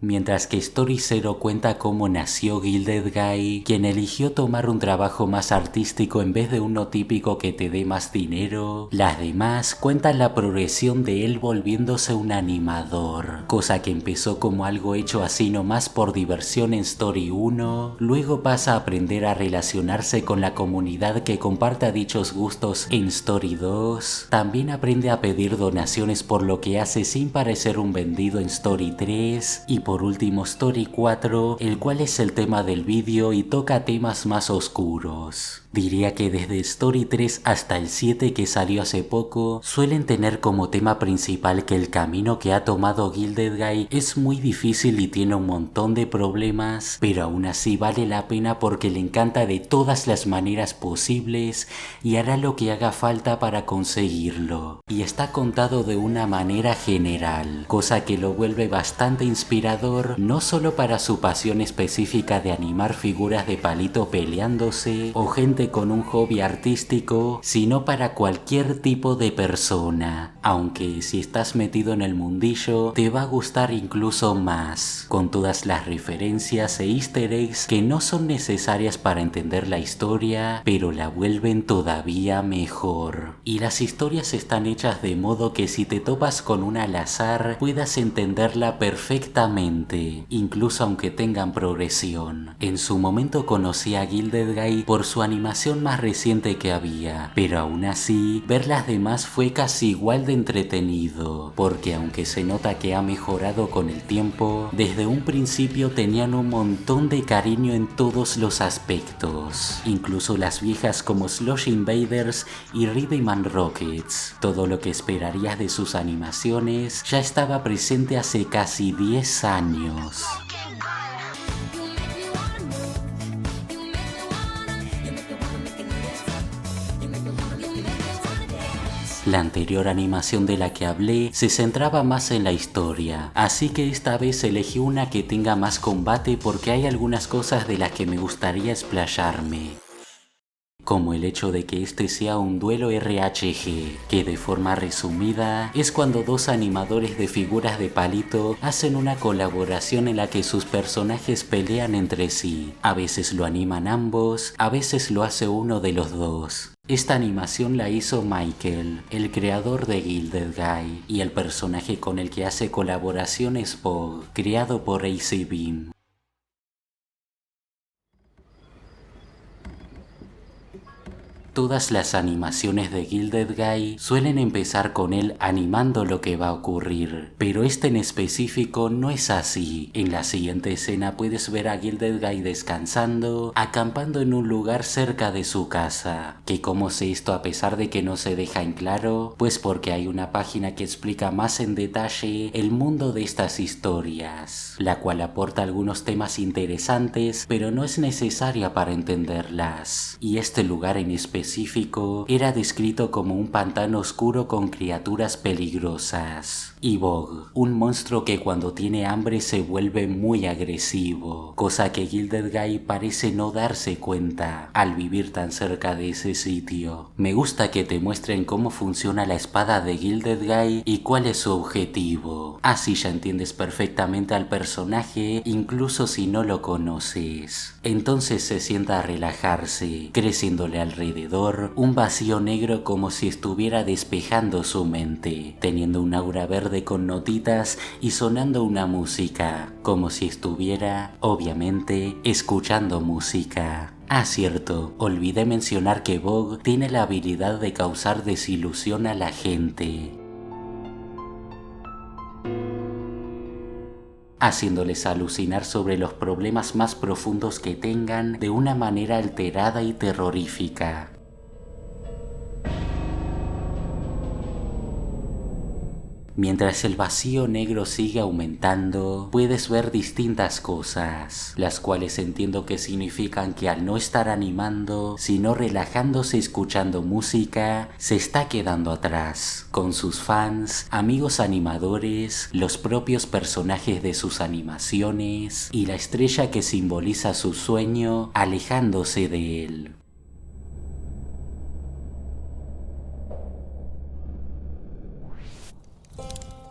Mientras que Story Zero cuenta cómo nació Gilded Guy, quien eligió tomar un trabajo más artístico en vez de uno típico que te dé más dinero, las demás cuentan la progresión de él volviéndose un animador, cosa que empezó como algo hecho así nomás por diversión en Story 1, luego pasa a aprender a relacionarse con la comunidad que comparta dichos gustos en Story 2, también aprende a pedir donaciones por lo que hace sin parecer un vendido en Story 3, y por último Story 4, el cual es el tema del vídeo y toca temas más oscuros. Diría que desde Story 3 hasta el 7 que salió hace poco, suelen tener como tema principal que el camino que ha tomado Gilded Guy es muy difícil y tiene un montón de problemas, pero aún así vale la pena porque le encanta de todas las maneras posibles y hará lo que haga falta para conseguirlo. Y está contado de una manera general, cosa que lo vuelve bastante inspirador, no solo para su pasión específica de animar figuras de palito peleándose o gente con un hobby artístico, sino para cualquier tipo de persona, aunque si estás metido en el mundillo te va a gustar incluso más, con todas las referencias e easter eggs que no son necesarias para entender la historia, pero la vuelven todavía mejor. Y las historias están hechas de modo que si te topas con una al azar puedas entenderla perfectamente, incluso aunque tengan progresión. En su momento conocí a Gilded Guy por su animación más reciente que había, pero aún así ver las demás fue casi igual de entretenido, porque aunque se nota que ha mejorado con el tiempo, desde un principio tenían un montón de cariño en todos los aspectos, incluso las viejas como Slush Invaders y Rhythm Rockets. Todo lo que esperarías de sus animaciones ya estaba presente hace casi 10 años. La anterior animación de la que hablé se centraba más en la historia, así que esta vez elegí una que tenga más combate porque hay algunas cosas de las que me gustaría explayarme, como el hecho de que este sea un duelo RHG, que de forma resumida es cuando dos animadores de figuras de palito hacen una colaboración en la que sus personajes pelean entre sí. A veces lo animan ambos, a veces lo hace uno de los dos. Esta animación la hizo Michael, el creador de Gilded Guy, y el personaje con el que hace colaboración es Bog, creado por AC Beam. Todas las animaciones de Gilded Guy suelen empezar con él animando lo que va a ocurrir, pero este en específico no es así. En la siguiente escena puedes ver a Gilded Guy descansando, acampando en un lugar cerca de su casa. ¿Que cómo sé esto a pesar de que no se deja en claro? Pues porque hay una página que explica más en detalle el mundo de estas historias, la cual aporta algunos temas interesantes, pero no es necesaria para entenderlas. Y este lugar en específico era descrito como un pantano oscuro con criaturas peligrosas. Y Bog, un monstruo que cuando tiene hambre se vuelve muy agresivo, cosa que Gilded Guy parece no darse cuenta al vivir tan cerca de ese sitio. Me gusta que te muestren cómo funciona la espada de Gilded Guy y cuál es su objetivo. Así ya entiendes perfectamente al personaje, incluso si no lo conoces. Entonces se sienta a relajarse, creciéndole alrededor un vacío negro como si estuviera despejando su mente, teniendo un aura verde con notitas y sonando una música, como si estuviera, obviamente, escuchando música. Ah, cierto, olvidé mencionar que Bog tiene la habilidad de causar desilusión a la gente, haciéndoles alucinar sobre los problemas más profundos que tengan de una manera alterada y terrorífica. Mientras el vacío negro sigue aumentando, puedes ver distintas cosas, las cuales entiendo que significan que al no estar animando, sino relajándose escuchando música, se está quedando atrás, con sus fans, amigos animadores, los propios personajes de sus animaciones y la estrella que simboliza su sueño alejándose de él.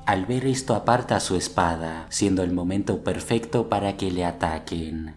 Al ver esto aparta su espada, siendo el momento perfecto para que le ataquen.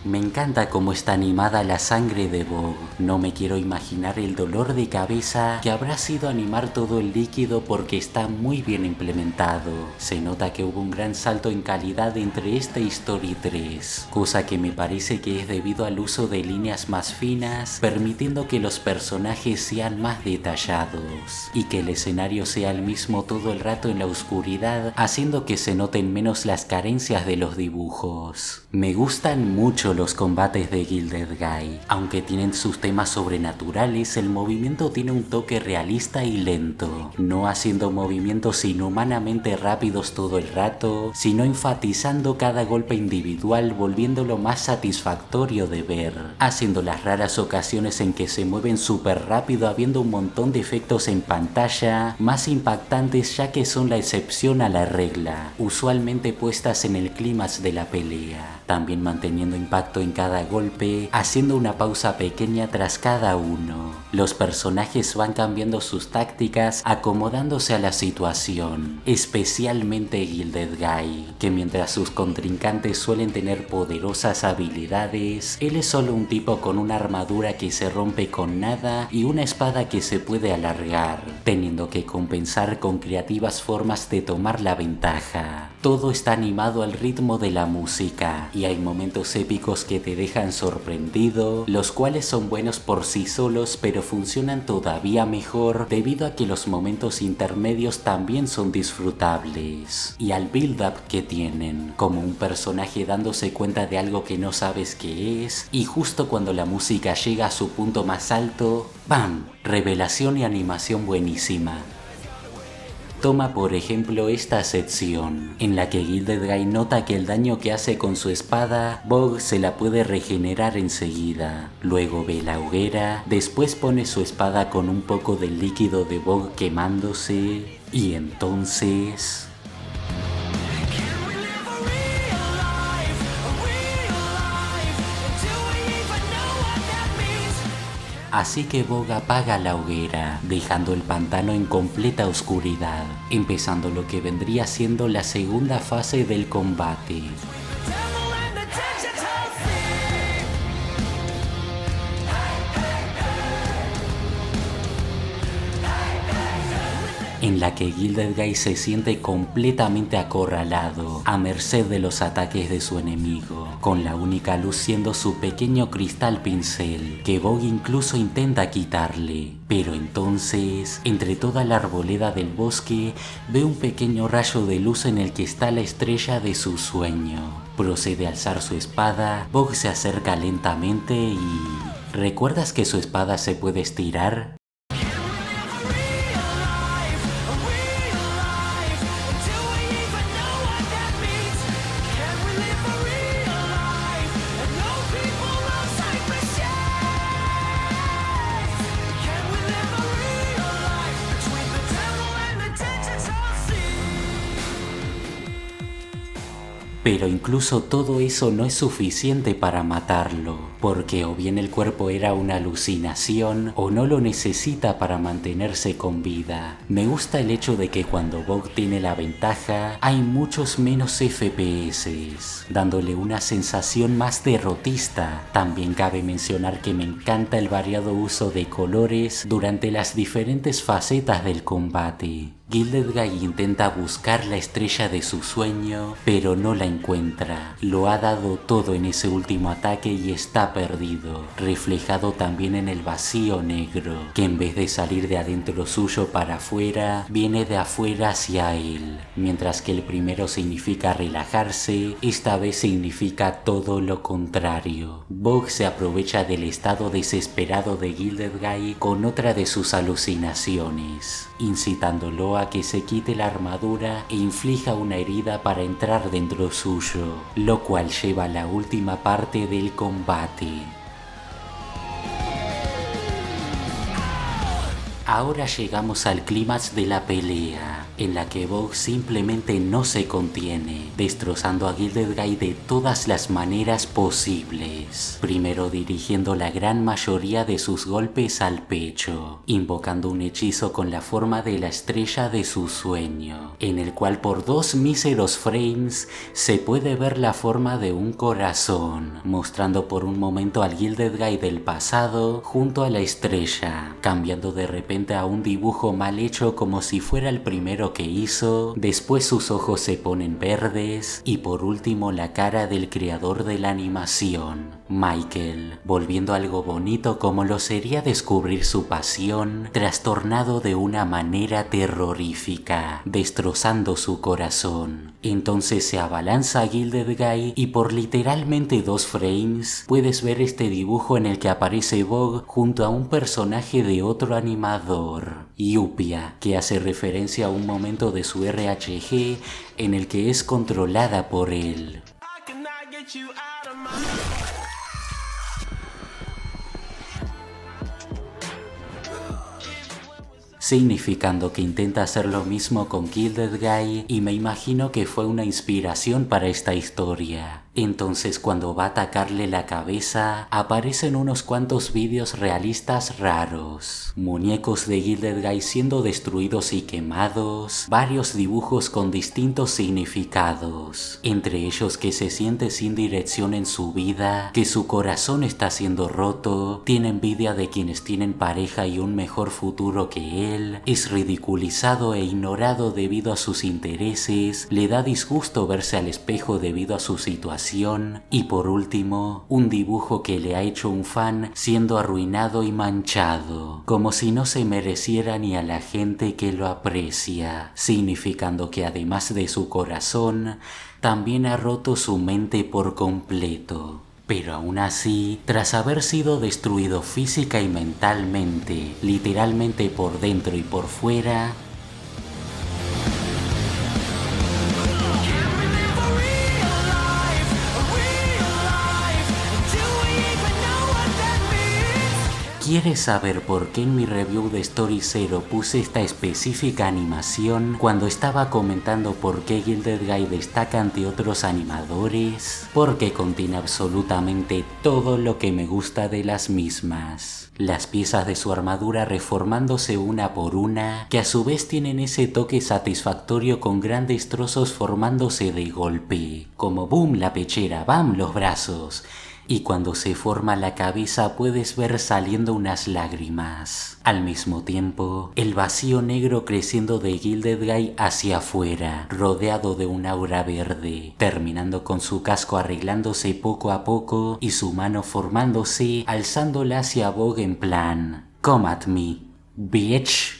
Me encanta cómo está animada la sangre de Vogue. No me quiero imaginar el dolor de cabeza que habrá sido animar todo el líquido porque está muy bien implementado. Se nota que hubo un gran salto en calidad entre esta y Story 3, cosa que me parece que es debido al uso de líneas más finas, permitiendo que los personajes sean más detallados y que el escenario sea el mismo todo el rato en la oscuridad, haciendo que se noten menos las carencias de los dibujos. Me gustan mucho los combates de Gilded Guy. Aunque tienen sus temas sobrenaturales, el movimiento tiene un toque realista y lento, no haciendo movimientos inhumanamente rápidos todo el rato, sino enfatizando cada golpe individual, volviéndolo más satisfactorio de ver, haciendo las raras ocasiones en que se mueven súper rápido habiendo un montón de efectos en pantalla, más impactantes ya que son la excepción a la regla, usualmente puestas en el clímax de la pelea. También manteniendo impacto en cada golpe, haciendo una pausa pequeña tras cada uno. Los personajes van cambiando sus tácticas, acomodándose a la situación, especialmente Gilded Guy, que mientras sus contrincantes suelen tener poderosas habilidades, él es solo un tipo con una armadura que se rompe con nada y una espada que se puede alargar, teniendo que compensar con creativas formas de tomar la ventaja. Todo está animado al ritmo de la música y hay momentos épicos que te dejan sorprendido, los cuales son buenos por sí solos pero funcionan todavía mejor debido a que los momentos intermedios también son disfrutables y al build-up que tienen, como un personaje dándose cuenta de algo que no sabes qué es y justo cuando la música llega a su punto más alto, ¡bam! Revelación y animación buenísima. Toma por ejemplo esta sección, en la que Gilded Guy nota que el daño que hace con su espada, Vogue se la puede regenerar enseguida. Luego ve la hoguera, después pone su espada con un poco del líquido de Vogue quemándose, y entonces... Así que Vogue apaga la hoguera, dejando el pantano en completa oscuridad, empezando lo que vendría siendo la segunda fase del combate. En la que Gilded Guy se siente completamente acorralado, a merced de los ataques de su enemigo, con la única luz siendo su pequeño cristal pincel, que Vogue incluso intenta quitarle. Pero entonces, entre toda la arboleda del bosque, ve un pequeño rayo de luz en el que está la estrella de su sueño. Procede a alzar su espada, Vogue se acerca lentamente y... ¿Recuerdas que su espada se puede estirar? Pero incluso todo eso no es suficiente para matarlo, porque o bien el cuerpo era una alucinación o no lo necesita para mantenerse con vida. Me gusta el hecho de que cuando Vogue tiene la ventaja hay muchos menos FPS, dándole una sensación más derrotista. También cabe mencionar que me encanta el variado uso de colores durante las diferentes facetas del combate. Gilded Guy intenta buscar la estrella de su sueño, pero no la encuentra. Lo ha dado todo en ese último ataque y está perdido, reflejado también en el vacío negro, que en vez de salir de adentro suyo para afuera, viene de afuera hacia él. Mientras que el primero significa relajarse, esta vez significa todo lo contrario. Vogue se aprovecha del estado desesperado de Gilded Guy con otra de sus alucinaciones, incitándolo a que se quite la armadura e inflija una herida para entrar dentro suyo, lo cual lleva a la última parte del combate. Ahora llegamos al clímax de la pelea, en la que Vogue simplemente no se contiene, destrozando a Gilded Guy de todas las maneras posibles. Primero dirigiendo la gran mayoría de sus golpes al pecho, invocando un hechizo con la forma de la estrella de su sueño, en el cual por 2 míseros frames se puede ver la forma de un corazón, mostrando por un momento al Gilded Guy del pasado junto a la estrella, cambiando de repente a un dibujo mal hecho como si fuera el primero que hizo, después sus ojos se ponen verdes y por último la cara del creador de la animación, Michael, volviendo algo bonito como lo sería descubrir su pasión, trastornado de una manera terrorífica, destrozando su corazón. Entonces se abalanza a Gilded Guy y por literalmente 2 frames puedes ver este dibujo en el que aparece Vogue junto a un personaje de otro animador, Yupia, que hace referencia a un momento de su RHG en el que es controlada por él. Significando que intenta hacer lo mismo con Gilded Guy y me imagino que fue una inspiración para esta historia. Entonces cuando va a atacarle la cabeza, aparecen unos cuantos vídeos realistas raros, muñecos de Gilded Guy siendo destruidos y quemados, varios dibujos con distintos significados, entre ellos que se siente sin dirección en su vida, que su corazón está siendo roto, tiene envidia de quienes tienen pareja y un mejor futuro que él, es ridiculizado e ignorado debido a sus intereses, le da disgusto verse al espejo debido a su situación, y por último, un dibujo que le ha hecho un fan siendo arruinado y manchado, como si no se mereciera ni a la gente que lo aprecia, significando que además de su corazón, también ha roto su mente por completo. Pero aún así, tras haber sido destruido física y mentalmente, literalmente por dentro y por fuera, ¿quieres saber por qué en mi review de Story Zero puse esta específica animación cuando estaba comentando por qué Gilded Guy destaca ante otros animadores? Porque contiene absolutamente todo lo que me gusta de las mismas. Las piezas de su armadura reformándose una por una, que a su vez tienen ese toque satisfactorio con grandes trozos formándose de golpe, como boom la pechera, bam los brazos. Y cuando se forma la cabeza puedes ver saliendo unas lágrimas. Al mismo tiempo, el vacío negro creciendo de Gilded Guy hacia afuera, rodeado de un aura verde, terminando con su casco arreglándose poco a poco y su mano formándose, alzándola hacia Vogue en plan "Come at me, bitch".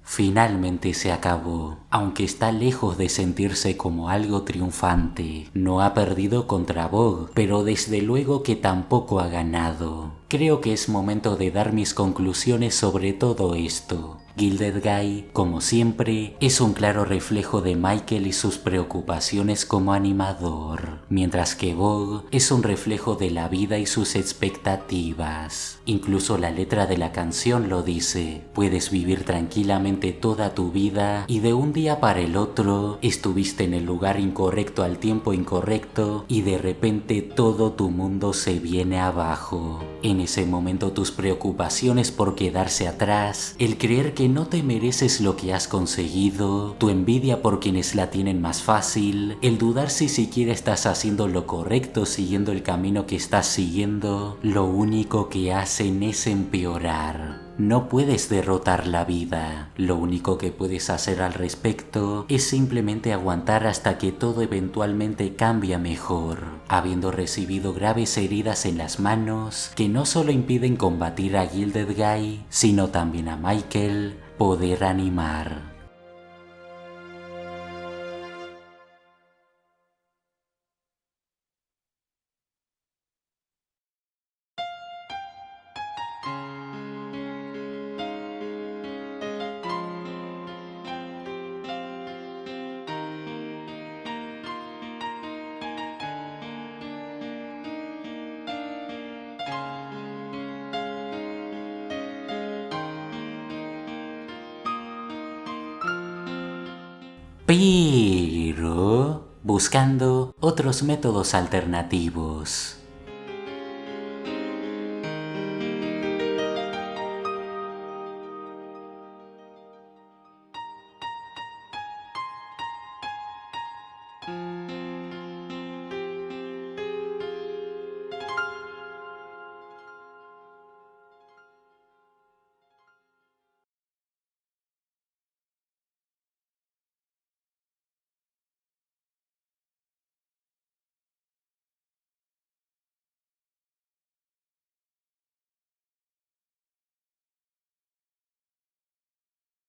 Finalmente se acabó, aunque está lejos de sentirse como algo triunfante. No ha perdido contra Vogue, pero desde luego que tampoco ha ganado. Creo que es momento de dar mis conclusiones sobre todo esto. Gilded Guy, como siempre, es un claro reflejo de Michael y sus preocupaciones como animador, mientras que Vogue es un reflejo de la vida y sus expectativas. Incluso la letra de la canción lo dice: puedes vivir tranquilamente toda tu vida y de un día para el otro estuviste en el lugar incorrecto al tiempo incorrecto y de repente todo tu mundo se viene abajo. En ese momento tus preocupaciones por quedarse atrás, el creer que no te mereces lo que has conseguido, tu envidia por quienes la tienen más fácil, el dudar si siquiera estás haciendo lo correcto siguiendo el camino que estás siguiendo, lo único que hacen es empeorar. No puedes derrotar la vida, lo único que puedes hacer al respecto es simplemente aguantar hasta que todo eventualmente cambie mejor, habiendo recibido graves heridas en las manos que no solo impiden combatir a Gilded Guy, sino también a Michael poder animar. Pero buscando otros métodos alternativos.